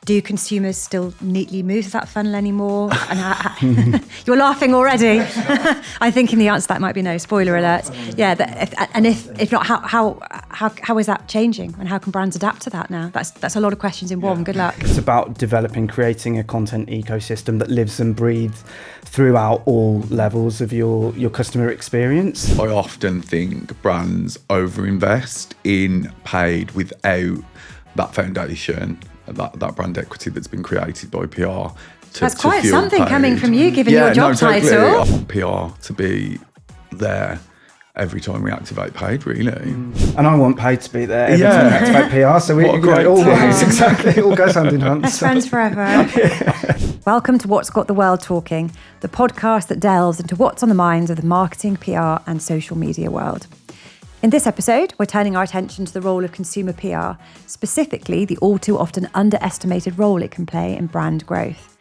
do consumers still neatly move that funnel anymore? And you're laughing already. I'm thinking the answer to that might be no. Spoiler alert. Yeah, if not, how is that changing, and how can brands adapt to that now? That's a lot of questions in one. Good luck. It's about creating a content ecosystem that lives and breathes throughout all levels of your customer experience. I often think brands overinvest in paid without that foundation, that brand equity that's been created by PR. That's quite something paid. Coming from you, given your job title. I want PR to be there every time we activate paid, really. And I want paid to be there every time we activate PR, so it all works, exactly. It all goes hand in hand. Best friends forever. Welcome to What's Got the World Talking, the podcast that delves into what's on the minds of the marketing, PR and social media world. In this episode, we're turning our attention to the role of consumer PR, specifically the all too often underestimated role it can play in brand growth.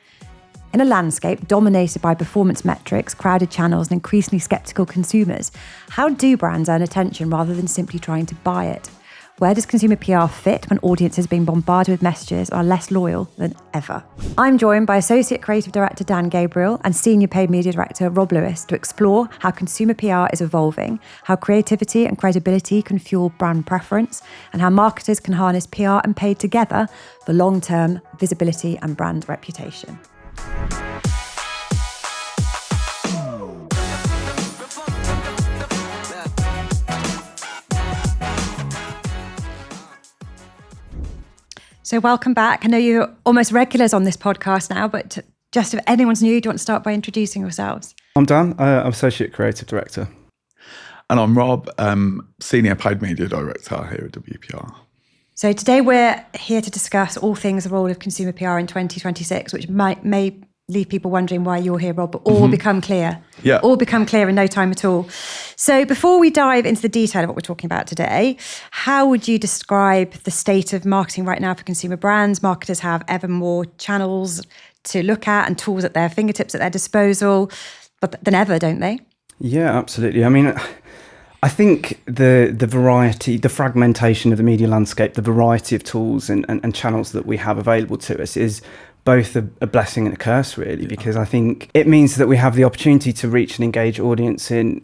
In a landscape dominated by performance metrics, crowded channels, and increasingly sceptical consumers, how do brands earn attention rather than simply trying to buy it? Where does consumer PR fit when audiences are being bombarded with messages are less loyal than ever? I'm joined by Associate Creative Director Dan Gabriel and Senior Paid Media Director Rob Lewis to explore how consumer PR is evolving, how creativity and credibility can fuel brand preference, and how marketers can harness PR and paid together for long-term visibility and brand reputation. So welcome back. I know you're almost regulars on this podcast now, but just if anyone's new, do you want to start by introducing yourselves? I'm Dan, I'm Associate Creative Director. And I'm Rob, Senior Paid Media Director here at WPR. So today we're here to discuss all things the role of consumer PR in 2026, which may leave people wondering why you're here, Rob, but all will become clear. Yeah. All become clear in no time at all. So before we dive into the detail of what we're talking about today, how would you describe the state of marketing right now for consumer brands? Marketers have ever more channels to look at and tools at their fingertips, at their disposal, than ever, don't they? Yeah, absolutely. I mean, I think the variety, the fragmentation of the media landscape, the variety of tools and channels that we have available to us is both a blessing and a curse, really, because I think it means that we have the opportunity to reach and engage audience in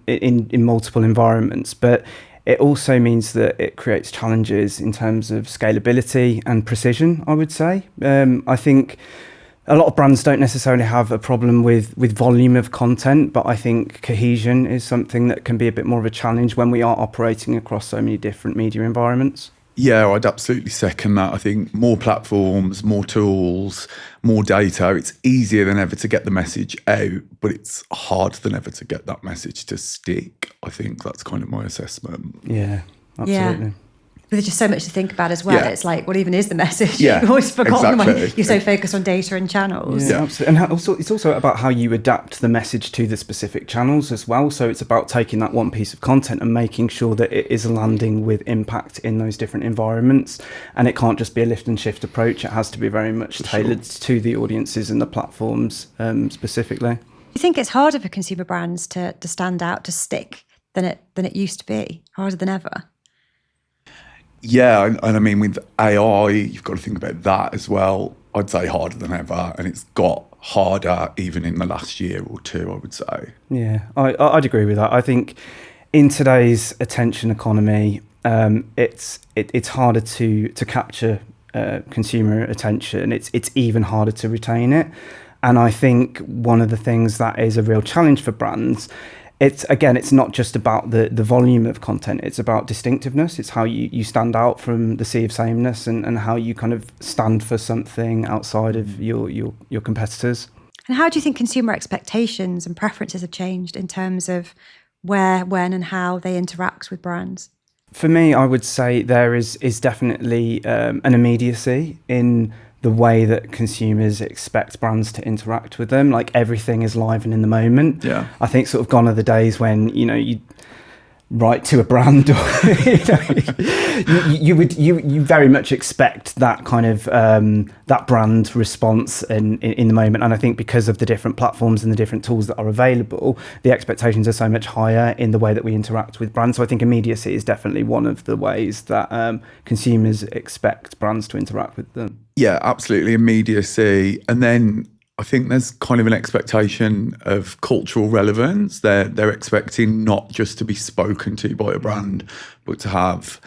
multiple environments, but it also means that it creates challenges in terms of scalability and precision, I would say. I think a lot of brands don't necessarily have a problem with volume of content, but I think cohesion is something that can be a bit more of a challenge when we are operating across so many different media environments. Yeah, I'd absolutely second that. I think more platforms, more tools, more data. It's easier than ever to get the message out, but it's harder than ever to get that message to stick. I think that's kind of my assessment. Yeah, absolutely. Yeah. But there's just so much to think about as well. Yeah. It's like, what even is the message? Yeah, You've always forgotten exactly. when you're so focused on data and channels. Yeah, absolutely. And it's also about how you adapt the message to the specific channels as well. So it's about taking that one piece of content and making sure that it is landing with impact in those different environments. And it can't just be a lift and shift approach. It has to be very much tailored to the audiences and the platforms specifically. Do you think it's harder for consumer brands to stand out, to stick, than it used to be? Harder than ever? Yeah, and I mean, with AI, you've got to think about that as well. I'd say harder than ever, and it's got harder even in the last year or two, I would say. Yeah, I'd agree with that. I think in today's attention economy, it's harder to capture consumer attention. It's even harder to retain it. And I think one of the things that is a real challenge for brands, it's not just about the volume of content, it's about distinctiveness. It's how you stand out from the sea of sameness and how you kind of stand for something outside of your competitors. And how do you think consumer expectations and preferences have changed in terms of where, when and how they interact with brands? For me, I would say there is definitely an immediacy in the way that consumers expect brands to interact with them. Like, everything is live and in the moment. Yeah. I think sort of gone are the days when, write to a brand, or you very much expect that kind of that brand response in the moment. And I think because of the different platforms and the different tools that are available, the expectations are so much higher in the way that we interact with brands. So I think immediacy is definitely one of the ways that consumers expect brands to interact with them. Yeah, absolutely, immediacy. And then I think there's kind of an expectation of cultural relevance. They're expecting not just to be spoken to by a brand, but to have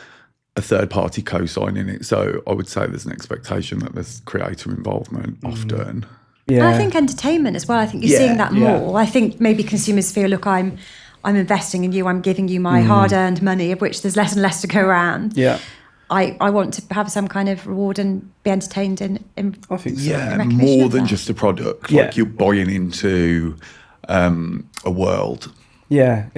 a third party co-signing it. So I would say there's an expectation that there's creator involvement often. Yeah. And I think entertainment as well. I think you're seeing that more. I think maybe consumers feel, look, I'm investing in you. I'm giving you my hard-earned money, of which there's less and less to go around. Yeah. I want to have some kind of reward and be entertained in I think so. Yeah, more than just a product. Like you're buying into a world. Yeah,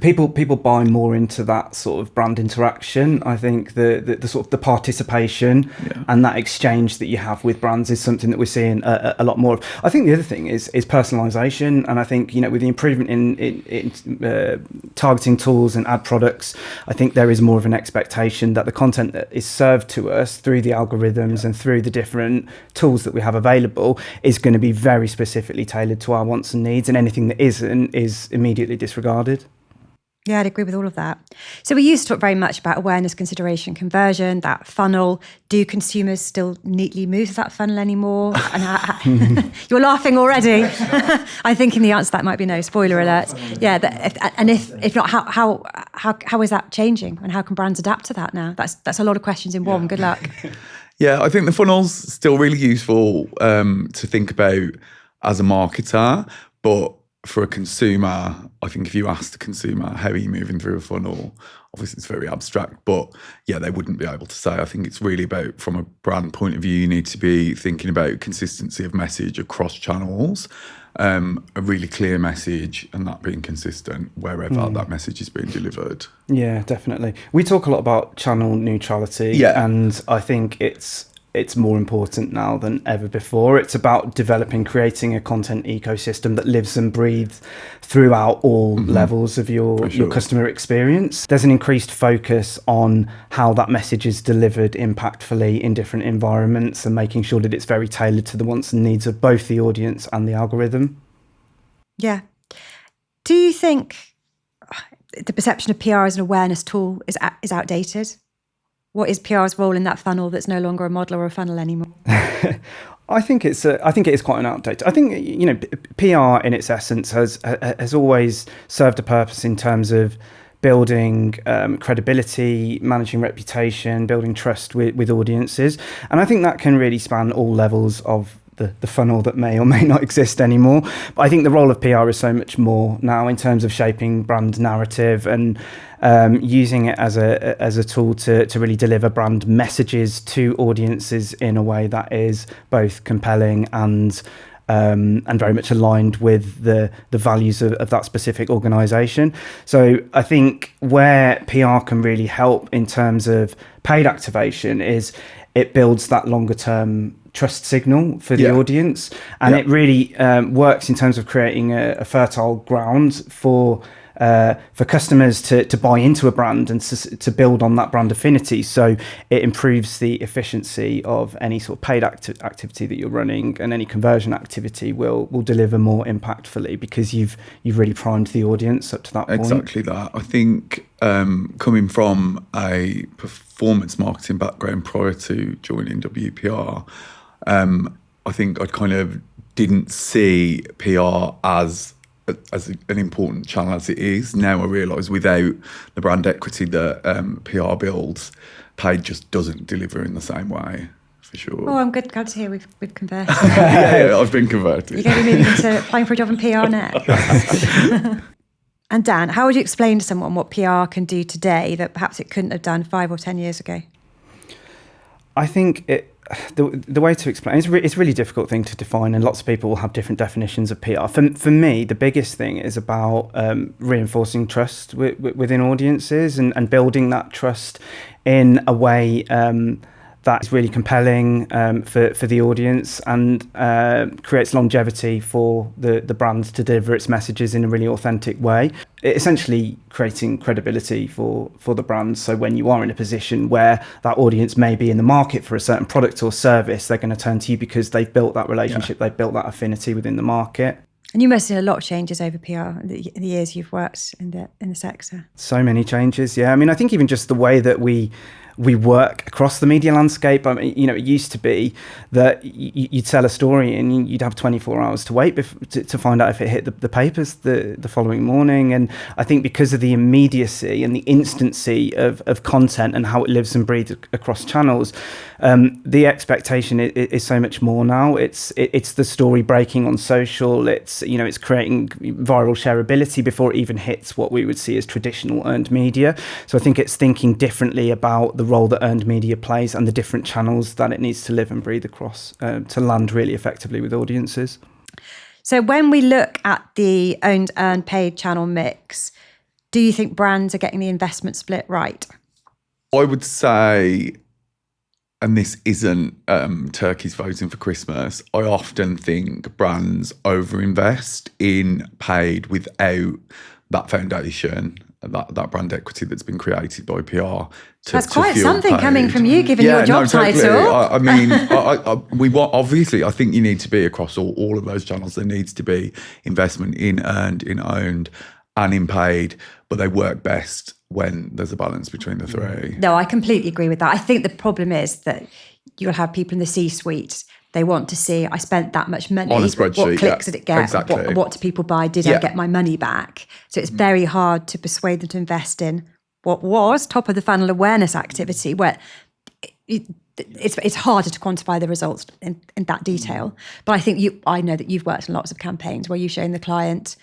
people buy more into that sort of brand interaction. I think the sort of the participation and that exchange that you have with brands is something that we're seeing a lot more of. I think the other thing is personalization, and I think with the improvement in targeting tools and ad products, I think there is more of an expectation that the content that is served to us through the algorithms and through the different tools that we have available is going to be very specifically tailored to our wants and needs, and anything that isn't is immediately disregarded. Yeah, I'd agree with all of that. So we used to talk very much about awareness, consideration, conversion, that funnel. Do consumers still neatly move that funnel anymore? And you're laughing already. I'm thinking the answer to that might be no. Spoiler alert. Yeah, if not, how is that changing, and how can brands adapt to that now? That's a lot of questions in one. Good luck. Yeah, I think the funnel's still really useful to think about as a marketer, but for a consumer, I think if you ask the consumer, how are you moving through a funnel? Obviously, it's very abstract, but yeah, they wouldn't be able to say. I think it's really about, from a brand point of view, you need to be thinking about consistency of message across channels, a really clear message, and that being consistent wherever that message is being delivered. Yeah, definitely. We talk a lot about channel neutrality, and I think it's more important now than ever before. It's about creating a content ecosystem that lives and breathes throughout all levels of your customer experience. There's an increased focus on how that message is delivered impactfully in different environments, and making sure that it's very tailored to the wants and needs of both the audience and the algorithm. Yeah. Do you think the perception of PR as an awareness tool is outdated? What is PR's role in that funnel that's no longer a model or a funnel anymore? I think it is quite an outdated. I think PR in its essence has always served a purpose in terms of building credibility, managing reputation, building trust with audiences, and I think that can really span all levels of the funnel that may or may not exist anymore. But I think the role of PR is so much more now in terms of shaping brand narrative and using it as a tool to really deliver brand messages to audiences in a way that is both compelling and very much aligned with the values of that specific organisation. So I think where PR can really help in terms of paid activation is it builds that longer term trust signal for the audience, and it really works in terms of creating a fertile ground for customers to buy into a brand and to build on that brand affinity. So it improves the efficiency of any sort of paid activity that you're running, and any conversion activity will deliver more impactfully because you've really primed the audience up to that point. Exactly that. I think coming from a performance marketing background prior to joining WPR, I think I kind of didn't see PR as an important channel as it is. Now I realise without the brand equity that PR builds, paid just doesn't deliver in the same way, for sure. Oh, I'm glad to hear we've converted. Yeah, I've been converted. You're going to be moving into applying for a job in PR next. And Dan, how would you explain to someone what PR can do today that perhaps it couldn't have done 5 or 10 years ago? I think the way to explain it's a really difficult thing to define, and lots of people will have different definitions of PR. For me, the biggest thing is about reinforcing trust within audiences and building that trust in a way that is really compelling for the audience and creates longevity for the brand to deliver its messages in a really authentic way. Essentially creating credibility for the brand. So when you are in a position where that audience may be in the market for a certain product or service, they're going to turn to you because they've built that relationship, they've built that affinity within the market. And you must have seen a lot of changes over PR in the years you've worked in the sector. So many changes, yeah. I mean, I think even just the way that we work across the media landscape. I mean, it used to be that you'd sell a story and you'd have 24 hours to wait to find out if it hit the papers the following morning. And I think because of the immediacy and the instancy of content and how it lives and breathes across channels, the expectation is so much more now. It's the story breaking on social. It's creating viral shareability before it even hits what we would see as traditional earned media. So I think it's thinking differently about the role that earned media plays and the different channels that it needs to live and breathe across to land really effectively with audiences. So when we look at the owned, earned, paid channel mix, do you think brands are getting the investment split right? I would say, and this isn't turkeys voting for Christmas, I often think brands overinvest in paid without that foundation, that brand equity that's been created by PR. That's quite something paid. Coming from you, given your job title. I mean, I think you need to be across all of those channels. There needs to be investment in earned, in owned, and in paid, but they work best when there's a balance between the three. No, I completely agree with that. I think the problem is that you'll have people in the C-suite. They want to see, I spent that much money. On a spreadsheet, what clicks did it get? Exactly. What do people buy? Did I get my money back? So it's very hard to persuade them to invest in what was top of the funnel awareness activity, where it's harder to quantify the results in that detail. But I know that you've worked on lots of campaigns where you've shown the client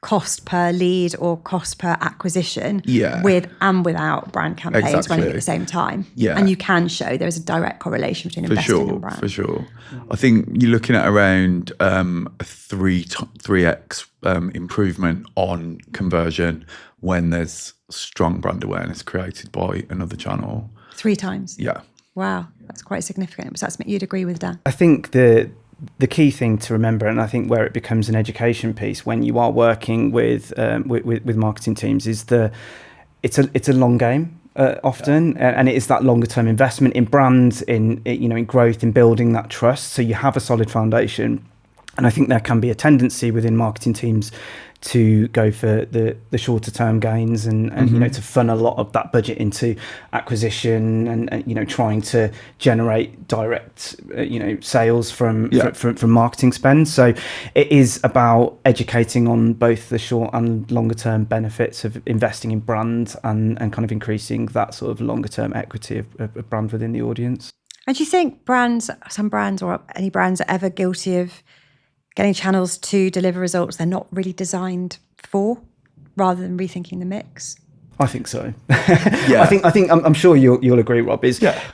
cost per lead or cost per acquisition with and without brand campaigns running at the same time. Yeah. And you can show there is a direct correlation between investing in brand. For sure. I think you're looking at around a 3x improvement on conversion when there's strong brand awareness created by another channel. 3 times? Yeah. Wow, that's quite significant. Was that something you'd agree with, Dan? I think the key thing to remember, and I think where it becomes an education piece when you are working with marketing teams, is it's a long game often, and it is that longer term investment in brands, in growth, in building that trust. So you have a solid foundation, and I think there can be a tendency within marketing teams to go for the shorter term gains and to funnel a lot of that budget into acquisition and trying to generate direct sales from marketing spend. So it is about educating on both the short and longer term benefits of investing in brand and kind of increasing that sort of longer term equity of brand within the audience. And do you think some brands or any brands are ever guilty of getting channels to deliver results they're not really designed for, rather than rethinking the mix? I think so. I think I'm sure you'll agree, Rob,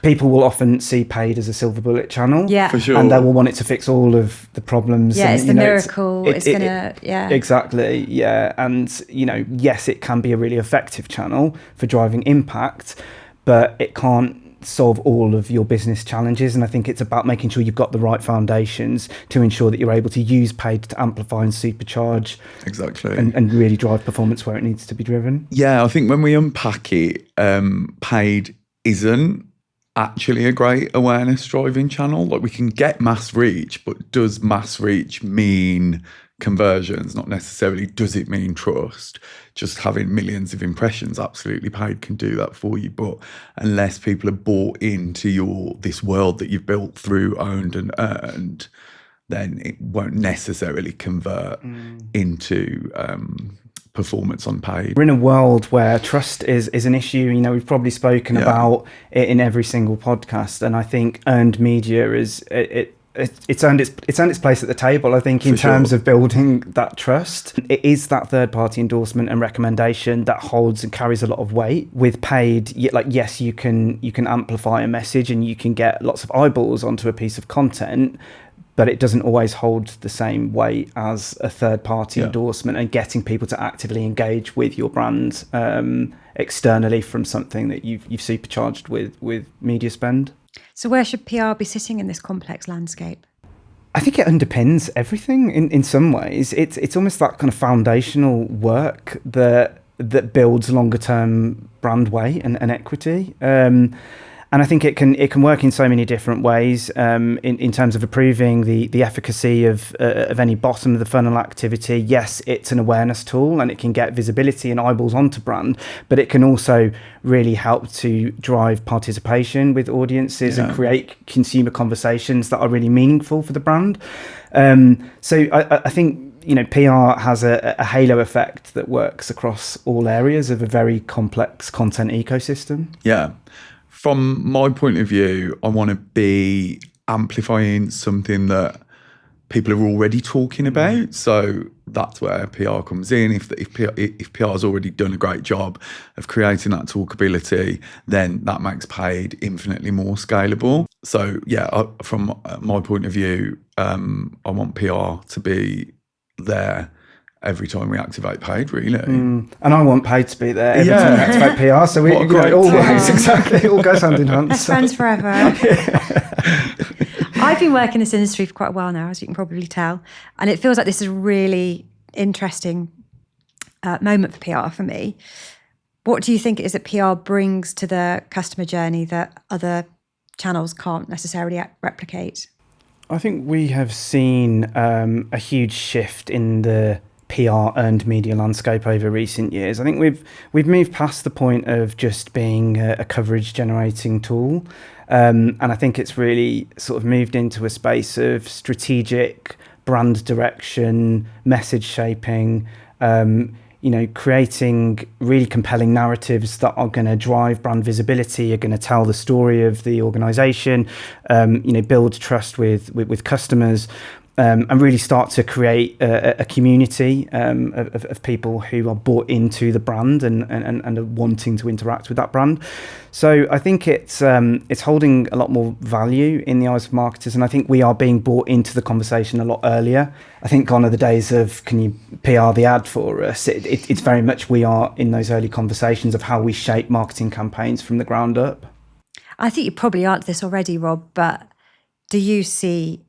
people will often see paid as a silver bullet channel. Yeah, for sure. And they will want it to fix all of the problems. Yeah, and, it's the miracle. It's going to, Exactly, yeah. And, yes, it can be a really effective channel for driving impact, but it can't solve all of your business challenges. And I think it's about making sure you've got the right foundations to ensure that you're able to use paid to amplify and supercharge and really drive performance where it needs to be driven. I think when we unpack it, paid isn't actually a great awareness driving channel. Like, we can get mass reach, but does mass reach mean conversions? Not necessarily. Does it mean trust? Just having millions of impressions, absolutely, paid can do that for you. But unless people are bought into this world that you've built through owned and earned, then it won't necessarily convert into performance on paid. We're in a world where trust is an issue. We've probably spoken about it in every single podcast, and I think earned media it's earned its place at the table, I think, in terms of building that trust. It is that third-party endorsement and recommendation that holds and carries a lot of weight. With paid, yes, you can amplify a message and you can get lots of eyeballs onto a piece of content, but it doesn't always hold the same weight as a third-party endorsement and getting people to actively engage with your brand externally from something that you've supercharged with media spend. So where should PR be sitting in this complex landscape? I think it underpins everything in some ways. It's almost that kind of foundational work that builds longer term brand weight and equity. And I think it can work in so many different ways in terms of improving the efficacy of any bottom of the funnel activity. Yes, it's an awareness tool and it can get visibility and eyeballs onto brand, but it can also really help to drive participation with audiences and create consumer conversations that are really meaningful for the brand. So I think, PR has a halo effect that works across all areas of a very complex content ecosystem. Yeah. From my point of view, I want to be amplifying something that people are already talking about. So that's where PR comes in. If PR has already done a great job of creating that talkability, then that makes paid infinitely more scalable. So from my point of view, I want PR to be there every time we activate paid, really. And I want paid to be there every time we activate PR. So we always, exactly, it all goes hand in hand. Best friends forever. I've been working in this industry for quite a while now, as you can probably tell. And it feels like this is a really interesting moment for PR for me. What do you think it is that PR brings to the customer journey that other channels can't necessarily replicate? I think we have seen a huge shift in the PR earned media landscape over recent years. I think we've moved past the point of just being a coverage generating tool, and I think it's really sort of moved into a space of strategic brand direction, message shaping, creating really compelling narratives that are going to drive brand visibility, are going to tell the story of the organization, build trust with customers. And really start to create a community of people who are bought into the brand and are wanting to interact with that brand. So I think it's holding a lot more value in the eyes of marketers, and I think we are being brought into the conversation a lot earlier. I think gone are the days of, can you PR the ad for us? It's very much we are in those early conversations of how we shape marketing campaigns from the ground up. I think you probably answered this already, Rob, but do you see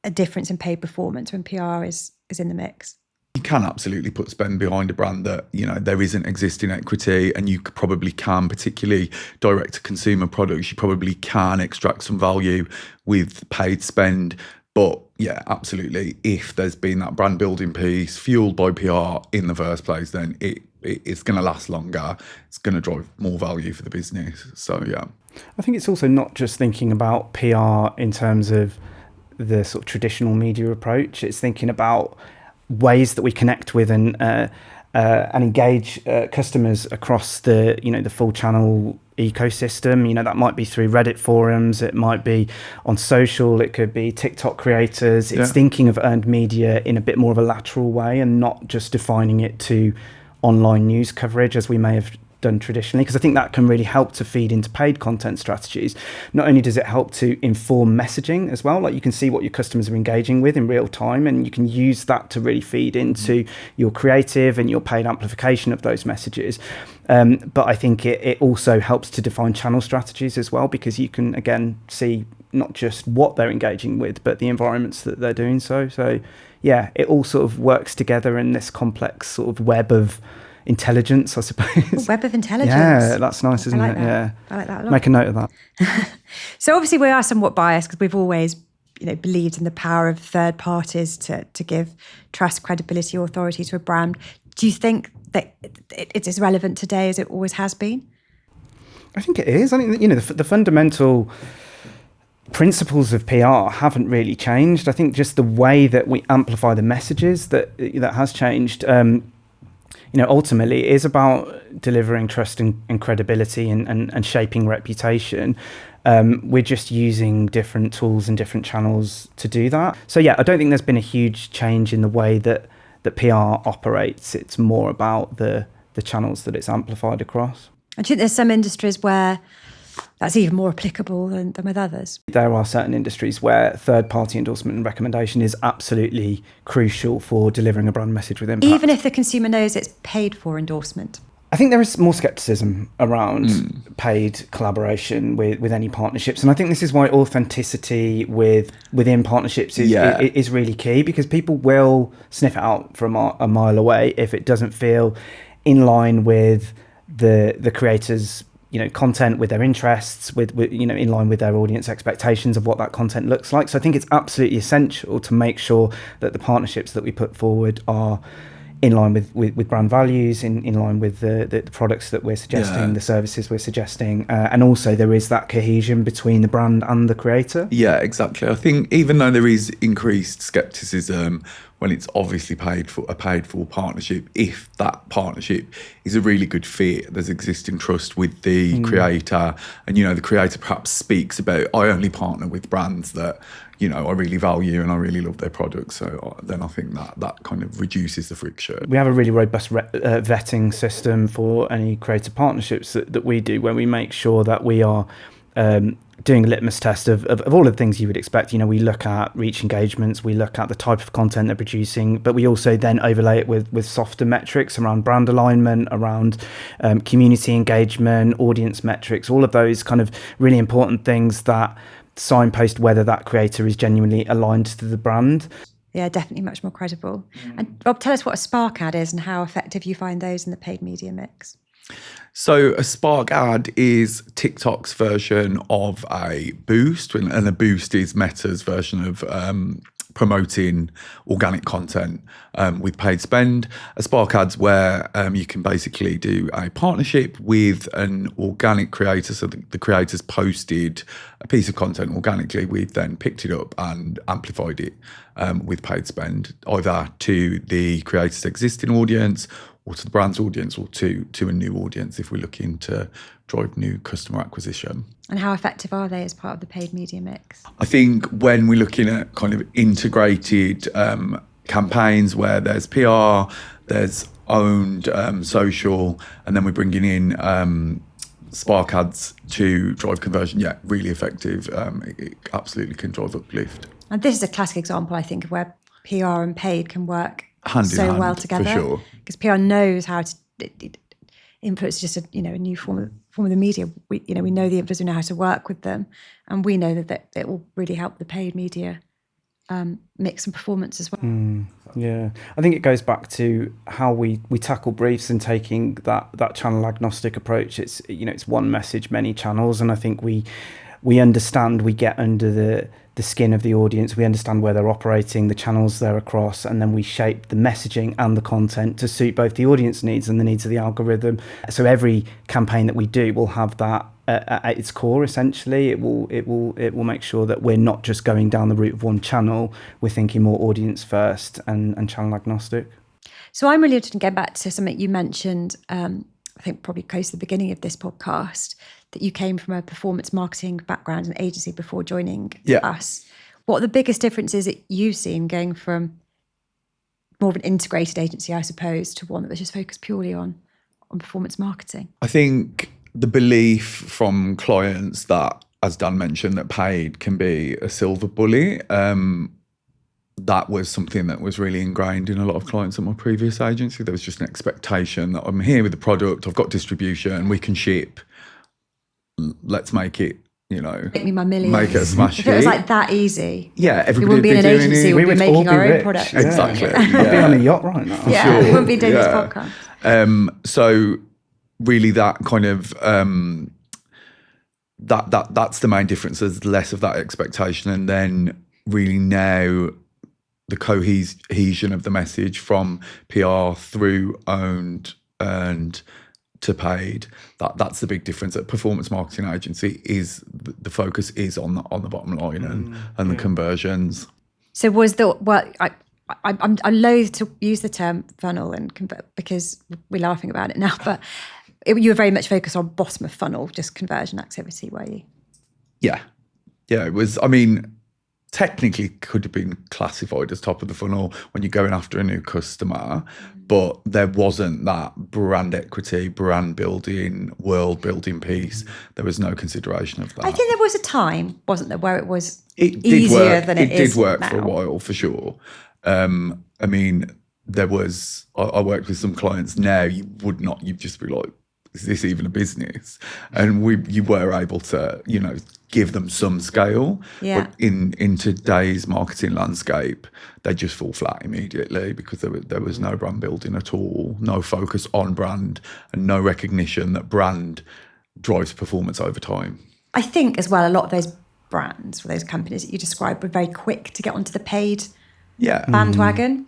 a difference in paid performance when PR is in the mix? You can absolutely put spend behind a brand that, there isn't existing equity, and you probably can, particularly direct to consumer products, you probably can extract some value with paid spend. But yeah, absolutely. If there's been that brand building piece fueled by PR in the first place, then it's going to last longer. It's going to drive more value for the business. So yeah. I think it's also not just thinking about PR in terms of the sort of traditional media approach. It's thinking about ways that we connect with and engage customers across the the full channel ecosystem. That might be through Reddit forums, it might be on social, it could be TikTok creators. It's thinking of earned media in a bit more of a lateral way and not just defining it to online news coverage as we may have done traditionally, because I think that can really help to feed into paid content strategies. Not only does it help to inform messaging as well, like you can see what your customers are engaging with in real time, and you can use that to really feed into your creative and your paid amplification of those messages. But I think it also helps to define channel strategies as well, because you can again see not just what they're engaging with, but the environments that they're doing so. So yeah, it all sort of works together in this complex sort of web of intelligence, I suppose. Web of intelligence. Yeah, that's nice, isn't it? Yeah, I like that a lot. Make a note of that. So obviously we are somewhat biased because we've always believed in the power of third parties to give trust, credibility, or authority to a brand. Do you think that it's as relevant today as it always has been? I think it is. I think the fundamental principles of PR haven't really changed. I think just the way that we amplify the messages that has changed. Ultimately it is about delivering trust and credibility and shaping reputation. We're just using different tools and different channels to do that. So yeah, I don't think there's been a huge change in the way that PR operates. It's more about the channels that it's amplified across. I think there's some industries where that's even more applicable than with others. There are certain industries where third-party endorsement and recommendation is absolutely crucial for delivering a brand message with impact. Even if the consumer knows it's paid for endorsement. I think there is more skepticism around paid collaboration with any partnerships, and I think this is why authenticity within partnerships is really key, because people will sniff it out from a mile away if it doesn't feel in line with the creators' content, with their interests, with in line with their audience expectations of what that content looks like. So I think it's absolutely essential to make sure that the partnerships that we put forward are in line with brand values, in line with the products that we're suggesting, the services we're suggesting, and also there is that cohesion between the brand and the creator. Yeah, exactly. I think even though there is increased skepticism when it's obviously paid for partnership, if that partnership is a really good fit, there's existing trust with the creator, and the creator perhaps speaks about, I only partner with brands that I really value and I really love their products. So then I think that kind of reduces the friction. We have a really robust vetting system for any creative partnerships that we do, where we make sure that we are doing a litmus test of all of the things you would expect. We look at reach engagements, we look at the type of content they're producing, but we also then overlay it with softer metrics around brand alignment, around community engagement, audience metrics, all of those kind of really important things that signpost whether that creator is genuinely aligned to the brand. Yeah, definitely much more credible. And Rob, tell us what a Spark ad is and how effective you find those in the paid media mix. So a Spark ad is TikTok's version of a boost, and a boost is Meta's version of promoting organic content with paid spend. A Spark ad's where you can basically do a partnership with an organic creator. So the creator's posted a piece of content organically. We've then picked it up and amplified it with paid spend, either to the creator's existing audience or to the brand's audience, or to a new audience if we're looking to drive new customer acquisition. And how effective are they as part of the paid media mix? I think when we're looking at kind of integrated campaigns where there's PR, there's owned social, and then we're bringing in Spark ads to drive conversion, really effective. It absolutely can drive uplift. And this is a classic example, I think, of where PR and paid can work hand in hand, well together. For sure. Because PR knows how to influence just a new form of the media. We know the influencers, we know how to work with them, and we know that it will really help the paid media mix and performance as well. Yeah, I think it goes back to how we tackle briefs and taking that channel agnostic approach. It's it's one message, many channels, and I think we understand, we get under the skin of the audience, we understand where they're operating, the channels they're across, and then we shape the messaging and the content to suit both the audience needs and the needs of the algorithm. So every campaign that we do will have that at its core. Essentially, it will make sure that we're not just going down the route of one channel. We're thinking more audience first and channel agnostic. So I'm really interested in getting back to something you mentioned, I think probably close to the beginning of this podcast, that you came from a performance marketing background and agency before joining us. What are the biggest differences that you've seen going from more of an integrated agency, I suppose, to one that was just focused purely on performance marketing? I think the belief from clients that, as Dan mentioned, that paid can be a silver bullet, that was something that was really ingrained in a lot of clients at my previous agency. There was just an expectation that I'm here with the product, I've got distribution, we can ship. Let's make it, make me my millions. Make it a smash hit. If it was like that easy, everybody we wouldn't be in an agency, we'd be making our own product. Exactly. We'd be on a yacht right now. We wouldn't be doing this podcast. So really that kind of that's the main difference. There's less of that expectation, and then really now the cohesion of the message from PR through owned and to paid, that's the big difference. At performance marketing agency is the focus is on the bottom line and the conversions. So was I'm loath to use the term funnel and convert because we're laughing about it now, but you were very much focused on bottom of funnel, just conversion activity, were you? Yeah, it was. Technically could have been classified as top of the funnel when you're going after a new customer, but there wasn't that brand equity, brand building, world building piece. There was no consideration of that. I think there was a time, wasn't there, where it was easier than it is did work now. For a while, for sure. I worked with some clients now, you'd just be like, is this even a business? And you were able to, give them some scale. Yeah. But in today's marketing landscape, they just fall flat immediately because there was no brand building at all, no focus on brand, and no recognition that brand drives performance over time. I think as well, a lot of those brands or those companies that you described were very quick to get onto the paid bandwagon.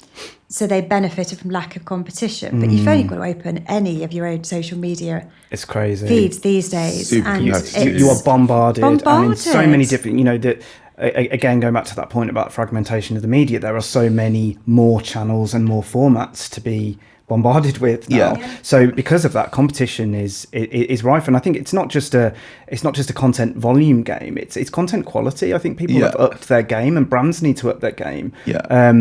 So they benefited from lack of competition. But you've only got to open any of your own social media It's crazy. feeds these days. Super and competitive. You are bombarded. I mean, so many Bombarded. different, again, going back to that point about fragmentation of the media, there are so many more channels and more formats to be bombarded with now. Yeah. So because of that, competition is rife, and I think it's not just a content volume game. It's content quality. I think people have upped their game, and brands need to up their game. Yeah.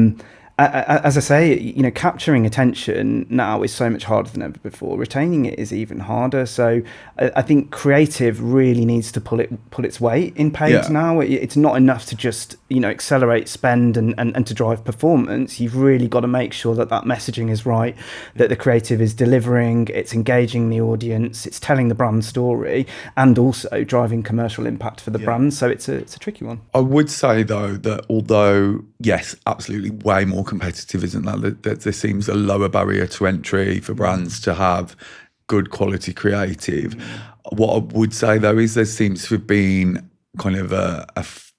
As I say, capturing attention now is so much harder than ever before. Retaining it is even harder. So I think creative really needs to pull its weight in paid now. It's not enough to just accelerate spend and to drive performance. You've really got to make sure that messaging is right, that the creative is delivering, it's engaging the audience, it's telling the brand story, and also driving commercial impact for the brand. So it's a tricky one. I would say though that although yes, absolutely way more competitive, isn't that there seems a lower barrier to entry for brands to have good quality creative. What I would say though is there seems to have been kind of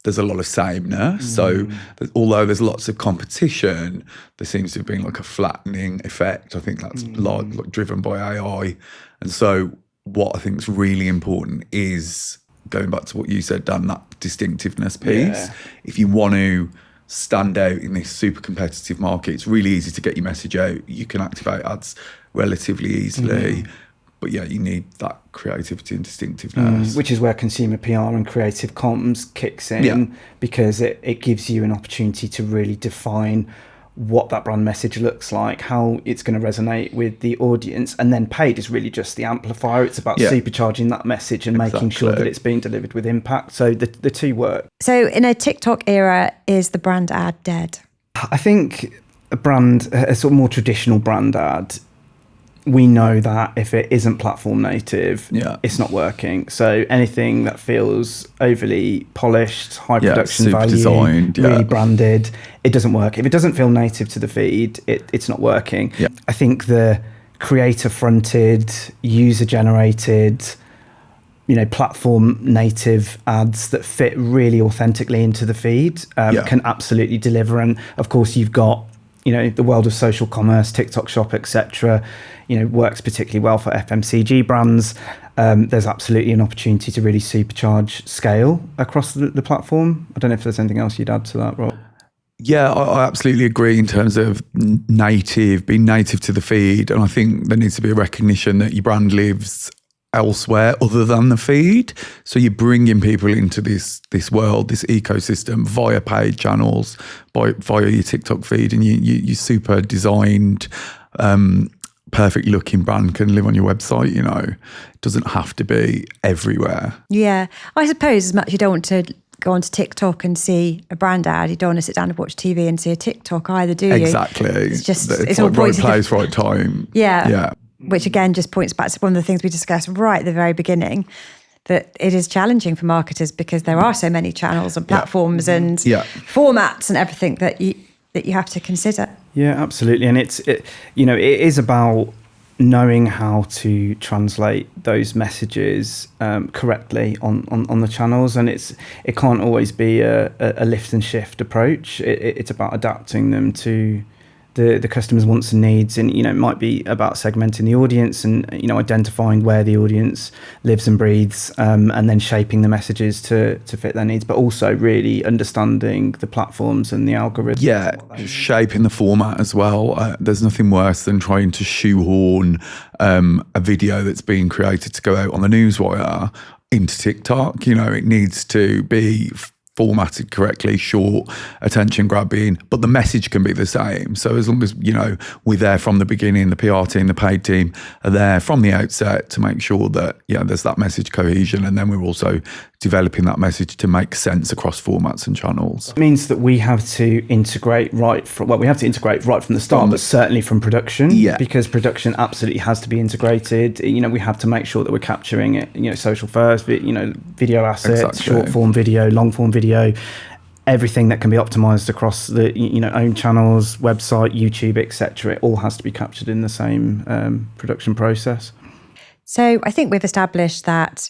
there's a lot of sameness. So although there's lots of competition, there seems to have been like a flattening effect. I think that's like driven by AI. And so what I think is really important is going back to what you said, Dan, that distinctiveness piece. If you want to stand out in this super competitive market, it's really easy to get your message out. You can activate ads relatively easily, but you need that creativity and distinctiveness. Which is where consumer PR and creative comms kicks in, because it gives you an opportunity to really define what that brand message looks like, how it's going to resonate with the audience, and then paid is really just the amplifier. It's about supercharging that message and making sure that it's being delivered with impact. So the two work. So in a TikTok era, is the brand ad dead? I think a sort of more traditional brand ad, we know that if it isn't platform native, it's not working. So anything that feels overly polished, high production value, designed, really branded, it doesn't work. If it doesn't feel native to the feed, it's not working. I think the creator fronted, user generated, platform native ads that fit really authentically into the feed can absolutely deliver. And of course you've got the world of social commerce, TikTok Shop, etc., works particularly well for FMCG brands. There's absolutely an opportunity to really supercharge scale across the platform. I don't know if there's anything else you'd add to that, Rob. Yeah, I absolutely agree in terms of being native to the feed. And I think there needs to be a recognition that your brand lives elsewhere other than the feed. So you're bringing people into this world, this ecosystem via paid channels, via your TikTok feed, and you super designed, perfect looking brand can live on your website. It doesn't have to be everywhere. Yeah, I suppose as much you don't want to go onto TikTok and see a brand ad, you don't want to sit down and watch TV and see a TikTok either, do you? Exactly. It's all all right place, right time. Yeah. Which again just points back to one of the things we discussed right at the very beginning, that it is challenging for marketers because there are so many channels and platforms and formats and everything that you have to consider. Yeah, absolutely. And it is about knowing how to translate those messages correctly on the channels, and it can't always be a lift and shift approach. It's about adapting them to the customer's wants and needs, and it might be about segmenting the audience and identifying where the audience lives and breathes, and then shaping the messages to fit their needs, but also really understanding the platforms and the algorithms. Shaping the format as well. There's nothing worse than trying to shoehorn a video that's been created to go out on the newswire into TikTok. It needs to be formatted correctly, short, attention grabbing, but the message can be the same. So as long as we're there from the beginning, the PR team, the paid team are there from the outset to make sure that there's that message cohesion, and then we're also developing that message to make sense across formats and channels. It means that we have to integrate right from the start, but certainly from production, because production absolutely has to be integrated. We have to make sure that we're capturing it, social first, video assets, short form video, long form video, everything that can be optimized across the own channels, website, YouTube, etc. It all has to be captured in the same production process. So I think we've established that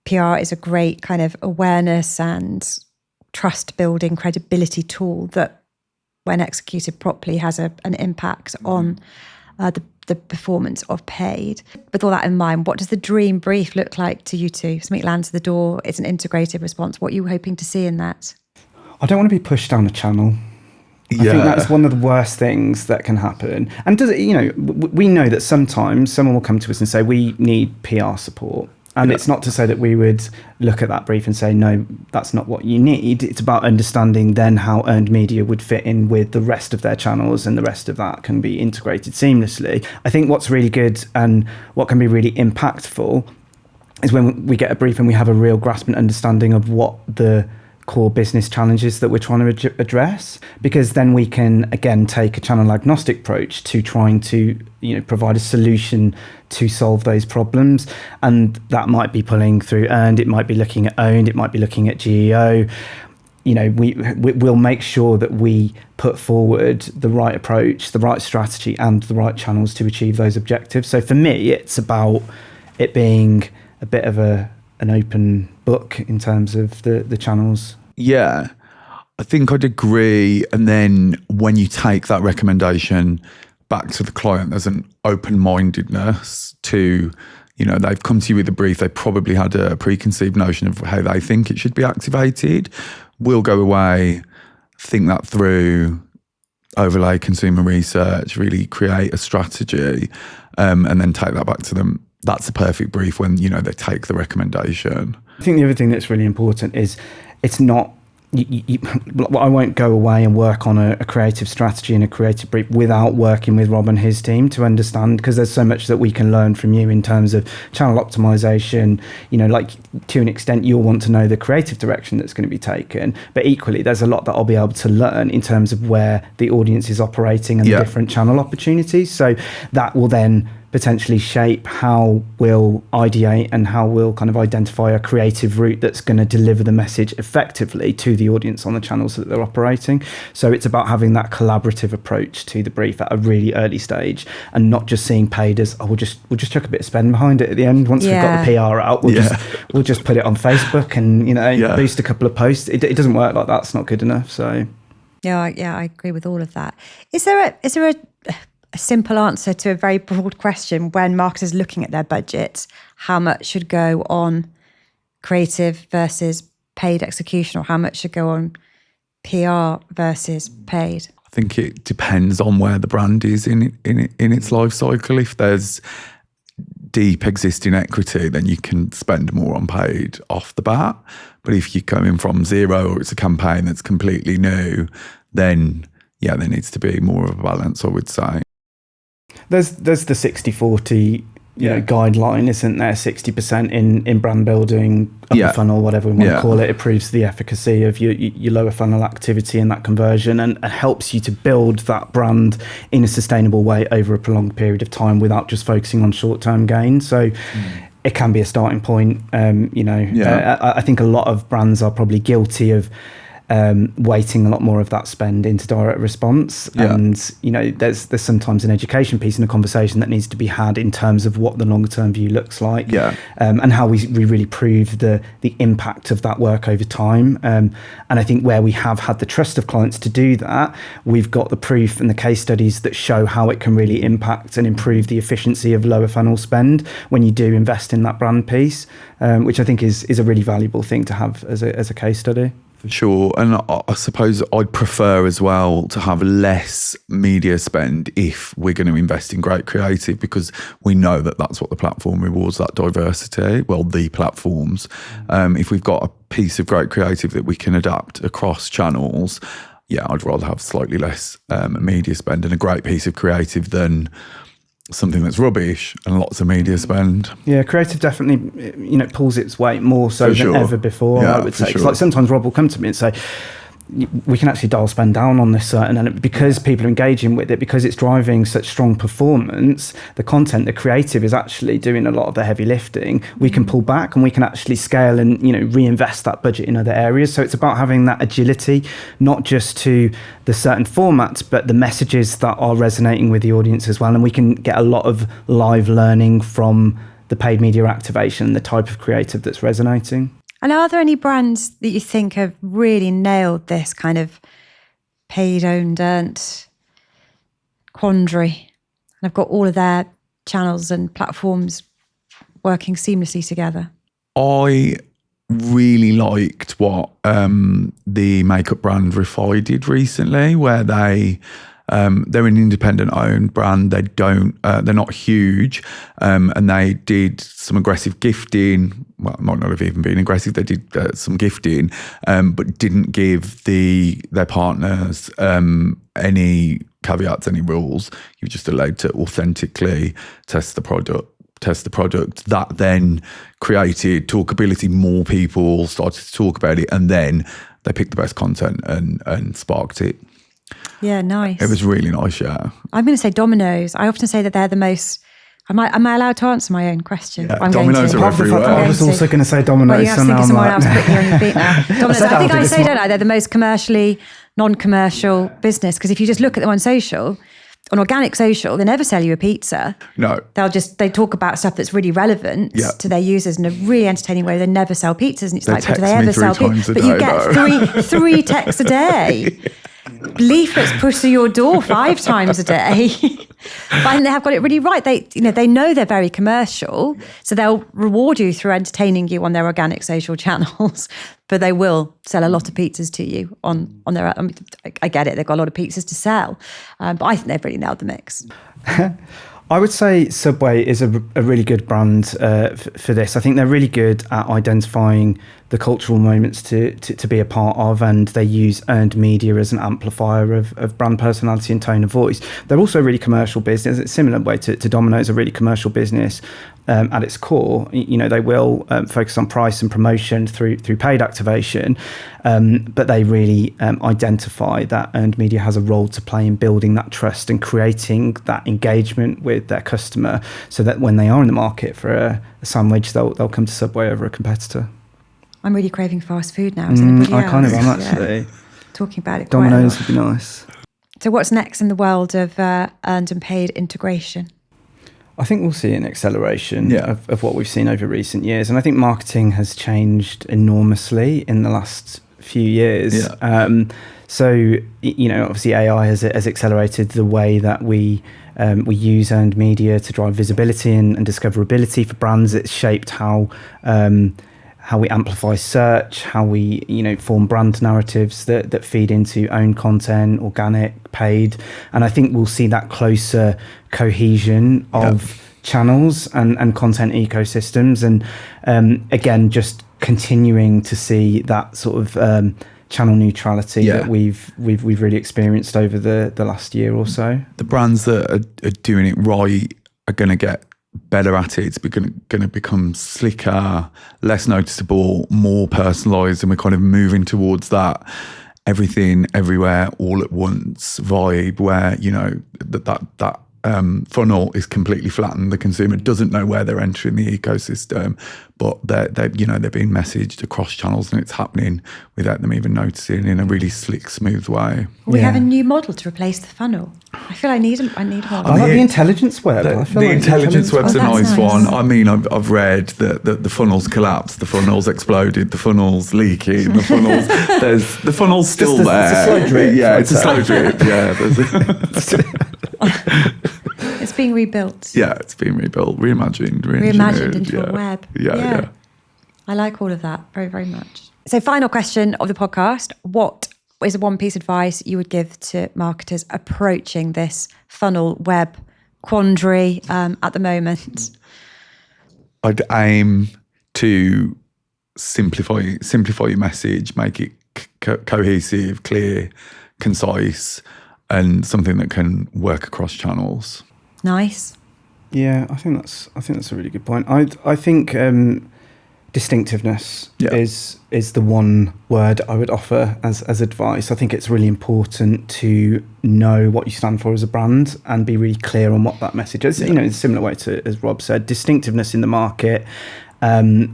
PR is a great kind of awareness and trust building credibility tool that, when executed properly, has an impact on the performance of paid. With all that in mind, what does the dream brief look like to you two? Something lands at the door, it's an integrated response. What are you hoping to see in that? I don't want to be pushed down a channel. I think that's one of the worst things that can happen. And we know that sometimes someone will come to us and say, we need PR support. And it's not to say that we would look at that brief and say, no, that's not what you need. It's about understanding then how earned media would fit in with the rest of their channels, and the rest of that can be integrated seamlessly. I think what's really good and what can be really impactful is when we get a brief and we have a real grasp and understanding of what the core business challenges that we're trying to address, because then we can again take a channel agnostic approach to trying to provide a solution to solve those problems. And that might be pulling through earned, it might be looking at owned, it might be looking at GEO. We'll make sure that we put forward the right approach, the right strategy, and the right channels to achieve those objectives. So for me, it's about it being a bit of an open book in terms of the channels. Yeah, I think I'd agree. And then when you take that recommendation back to the client, there's an open-mindedness to, they've come to you with a brief, they probably had a preconceived notion of how they think it should be activated. We'll go away, think that through, overlay consumer research, really create a strategy, and then take that back to them. That's a perfect brief when, they take the recommendation. I think the other thing that's really important is it's not, I won't go away and work on a creative strategy and a creative brief without working with Rob and his team to understand, because there's so much that we can learn from you in terms of channel optimization. To an extent, you'll want to know the creative direction that's going to be taken, but equally there's a lot that I'll be able to learn in terms of where the audience is operating and the different channel opportunities. So that will then potentially shape how we'll ideate and how we'll kind of identify a creative route that's going to deliver the message effectively to the audience on the channels that they're operating. So it's about having that collaborative approach to the brief at a really early stage, and not just seeing paid as, we'll just chuck a bit of spend behind it at the end. Once we've got the PR out, we'll just put it on Facebook and boost a couple of posts. It doesn't work like that. It's not good enough. So I agree with all of that. Is there a simple answer to a very broad question when marketers looking at their budgets? How much should go on creative versus paid execution, or how much should go on PR versus paid? I think it depends on where the brand is in its life cycle. If there's deep existing equity, then you can spend more on paid off the bat. But if you're coming from zero, or it's a campaign that's completely new, then there needs to be more of a balance, I would say. There's the 60-40 guideline, isn't there? 60% in brand building, upper funnel, whatever we want to call it. It proves the efficacy of your lower funnel activity and that conversion, and helps you to build that brand in a sustainable way over a prolonged period of time without just focusing on short-term gain. So it can be a starting point. I think a lot of brands are probably guilty of weighting a lot more of that spend into direct response, and there's sometimes an education piece and a conversation that needs to be had in terms of what the longer term view looks like, and how we really prove the impact of that work over time, and I think where we have had the trust of clients to do that, we've got the proof and the case studies that show how it can really impact and improve the efficiency of lower funnel spend when you do invest in that brand piece, which I think is a really valuable thing to have as a case study. Sure, and I suppose I'd prefer as well to have less media spend if we're going to invest in great creative, because we know that that's what the platform rewards, that diversity. Well, the platforms. If we've got a piece of great creative that we can adapt across channels, I'd rather have slightly less media spend and a great piece of creative than something that's rubbish and lots of media spend. Yeah, creative definitely, pulls its weight more so than ever before, Yeah, I would say. sure. 'Cause like sometimes Rob will come to me and say, we can actually dial spend down on this certain element because people are engaging with it, because it's driving such strong performance. The content, the creative is actually doing a lot of the heavy lifting. We can pull back and we can actually scale and reinvest that budget in other areas. So it's about having that agility, not just to the certain formats, but the messages that are resonating with the audience as well. And we can get a lot of live learning from the paid media activation, the type of creative that's resonating. And are there any brands that you think have really nailed this kind of paid, owned, earned quandary and have got all of their channels and platforms working seamlessly together? I really liked what the makeup brand Refi did recently, where they're an independent owned brand. They're not huge, and they did some aggressive gifting. Well, might not have even been aggressive. They did some gifting, but didn't give their partners any caveats, any rules. You're just allowed to authentically test the product. That then created talkability. More people started to talk about it, and then they picked the best content and sparked it. Yeah, nice. It was really nice, yeah. I'm going to say Domino's. I often say that they're the most... Am I allowed to answer my own question? Yeah, I'm Domino's going to. are everywhere. I was also going to say Domino's. Well, you have to think of someone else putting you on your feet now. Domino's, I think I say, don't I? They're the most commercially non-commercial business, because if you just look at them on social, on organic social, they never sell you a pizza. No. They talk about stuff that's really relevant to their users in a really entertaining way. They never sell pizzas, and it's like, do they ever sell pizzas? But you get three texts a day. Leaflets pushed to your door 5 times a day. But they have got it really right. They know they're very commercial, so they'll reward you through entertaining you on their organic social channels, but they will sell a lot of pizzas to you on their... I get it, they've got a lot of pizzas to sell, but I think they've really nailed the mix. I would say Subway is a really good brand for this. I think they're really good at identifying the cultural moments to be a part of, and they use earned media as an amplifier of brand personality and tone of voice. They're also a really commercial business. It's a similar way to Domino's, a really commercial business at its core. They will focus on price and promotion through paid activation, but they really identify that earned media has a role to play in building that trust and creating that engagement with their customer, so that when they are in the market for a sandwich, they'll come to Subway over a competitor. I'm really craving fast food now. Is anybody else? I kind of am, actually. Talking about it Domino's would be nice. So what's next in the world of earned and paid integration? I think we'll see an acceleration of what we've seen over recent years. And I think marketing has changed enormously in the last few years. Yeah. So, obviously AI has accelerated the way that we use earned media to drive visibility and discoverability for brands. It's shaped how we amplify search, how we form brand narratives that feed into own content, organic, paid. And I think we'll see that closer cohesion of channels and content ecosystems, and again just continuing to see that sort of channel neutrality that we've really experienced over the last year or so. The brands that are doing it right are going to get better at it. It's going to become slicker, less noticeable, more personalised, and we're kind of moving towards that everything, everywhere, all at once vibe, where that funnel is completely flattened. The consumer doesn't know where they're entering the ecosystem, but they're being messaged across channels, and it's happening without them even noticing, in a really slick, smooth way. We have a new model to replace the funnel. I feel I need a model. I like the intelligence web. The intelligence web's a nice one. I mean, I've read that the funnels collapsed, the funnels exploded, the funnels leaking, the funnel's still there. It's a slow drip. Yeah, it's a slow drip. Yeah. It's being rebuilt. Yeah, it's being rebuilt, reimagined into a web. Yeah. I like all of that very, very much. So final question of the podcast. What is the one piece of advice you would give to marketers approaching this funnel web quandary at the moment? I'd aim to simplify your message, make it cohesive, clear, concise, and something that can work across channels. Nice. Yeah, I think that's a really good point. I think distinctiveness is the one word I would offer as advice. I think it's really important to know what you stand for as a brand and be really clear on what that message is. In a similar way to, as Rob said, distinctiveness in the market, and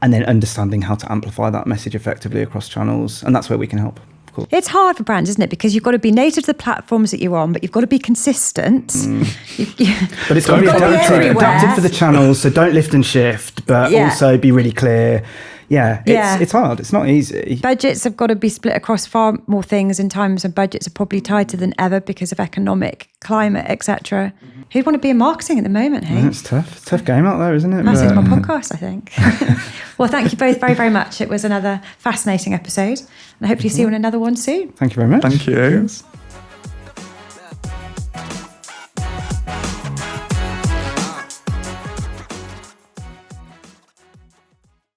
then understanding how to amplify that message effectively across channels. And that's where we can help. Cool. It's hard for brands, isn't it? Because you've got to be native to the platforms that you're on, but you've got to be consistent. But it's got to be adapted for the channels, so don't lift and shift, but also be really clear. It's hard. It's not easy. Budgets have got to be split across far more things in times when budgets are probably tighter than ever because of economic climate, etc. Who'd want to be in marketing at the moment, hey? It's tough. It's a tough game out there, isn't it? That's my podcast, I think. Well, thank you both very, very much. It was another fascinating episode. And I hope to see you on another one soon. Thank you very much. Thank you.